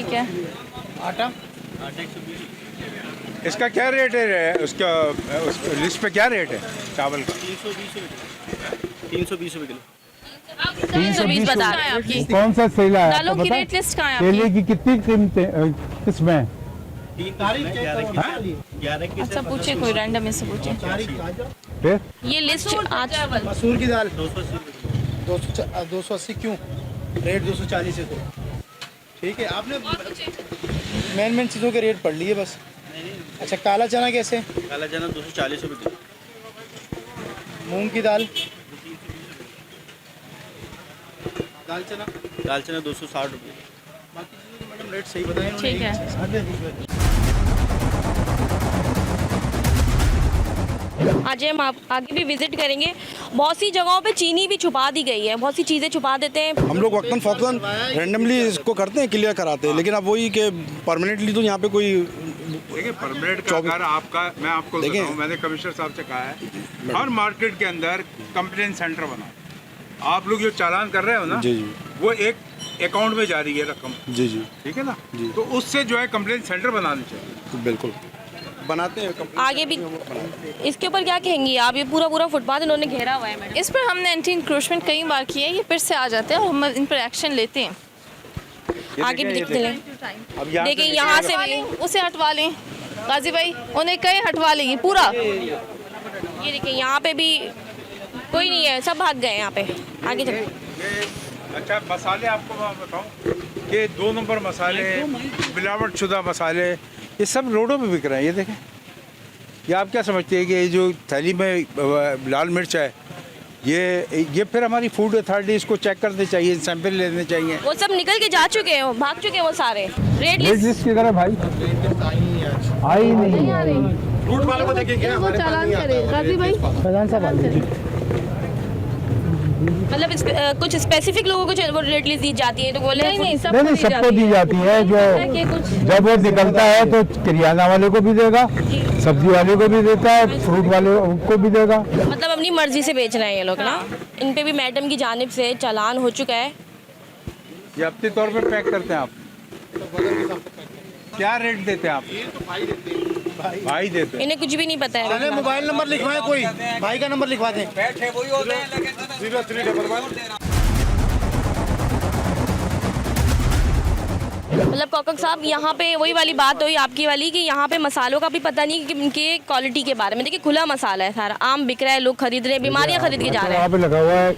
ठीक है। आटा इसका क्या रेट है? उसका लिस्ट पे क्या रेट है चावल का? 320 रुपये किलो। 320 बता रहे हैं आपकी। कौन सा सेला है? दालों की पता है? रेट लिस्ट कहाँ है केले आपकी? की कितनी कीमतें किस्में हैं? अच्छा पूछे, कोई रैंडम में से पूछे। फिर ये लिस्ट आज मसूर की दाल 280 क्यों? रेट 240 है तो ठीक है। आपने मेन चीज़ों के रेट पढ़ लिए बस। अच्छा काला चना कैसे? काला चना 240 रुपये किलो। मूंग की दाल दाल चना 260 रुपये। बाकी चीज़ें मैडम रेट सही बताएं इन्होंने। ठीक है। आज हम आप आगे भी विजिट करेंगे। बहुत सी जगहों पे चीनी भी छुपा दी गई है, बहुत सी चीज़ें छुपा देते हैं। हम लोग वक्तन फ़ौक़न रैंडमली इसको करते हैं, क्लियर कराते हैं, लेकिन अब वही कि परमानेंटली तो यहाँ पे कोई देखिए परमानेंट का अगर आपका, मैं आपको बताऊं, मैंने कमिश्नर साहब से कहा है हर मार्केट के अंदर कंप्लेंट सेंटर बनाओ। आप लोग जो चालान कर रहे हो ना, जी जी वो एक अकाउंट में जा रही है रकम, जी जी ठीक है ना, तो उससे जो है कंप्लेंट सेंटर बनाने चाहिए। बिल्कुल बनाते हैं। आगे भी इसके ऊपर क्या कहेंगी आप? ये पूरा फुटपाथ इन्होंने घेरा हुआ है मैडम। इस पर हमने एंटी इंक्रोचमेंट कई बार किया है, ये फिर से आ जाते हैं और हम इन पर एक्शन लेते हैं। आगे भी दिखते हैं। देखिए यहाँ से भी उसे हटवा लें गाजी भाई, उन्हें कहीं हटवा लेंगे पूरा। ये देखिए यहाँ पे भी कोई नहीं है, सब भाग गए यहाँ पे। आगे चलो। अच्छा मसाले आपको मैं बताऊं कि 2 नंबर मसाले, मिलावट शुदा मसाले, ये सब रोडों पे बिक रहे हैं। ये देखें, ये आप क्या समझते हैं कि ये जो थैली में लाल मिर्च है, ये फिर हमारी फूड अथॉरिटी इसको चेक करनी चाहिए, सैंपल लेने चाहिए। वो सब निकल के जा चुके हैं, भाग चुके हैं वो सारे। रेट रेट लिस्ट किधर है भाई? आई नहीं है। फ्रूट वालों को देखेंगे वो चालान करे गाजी भाई। मतलब कुछ स्पेसिफिक लोगों को वो रेट लिस्ट दी जाती है तो बोले नहीं नहीं सबको दी जाती है। जो जब वो निकलता है तो किराना वाले को भी देगा, सब्जी वाले को भी देता है, फ्रूट वाले को भी देगा। मतलब अपनी मर्जी से बेच रहे हैं ये लोग ना। इन पे भी मैडम की जानिब से चालान हो चुका है। ये अपने तौर पे पैक करते हैं आप? क्या रेट देते हैं आप? भाई देते हैं। इन्हें कुछ भी नहीं पता है। अरे मोबाइल नंबर लिखवाएं, कोई भाई का नंबर लिखवा दें। मतलब कॉकक साहब यहाँ पे वही वाली बात हुई आपकी वाली कि यहाँ पे मसालों का भी पता नहीं कि इनके क्वालिटी के बारे में। देखिए खुला मसाला है सारा, आम बिक रहा है, लोग खरीद रहे हैं, बीमारियाँ खरीद के जा रहे हैं। वहाँ पे लगा हुआ है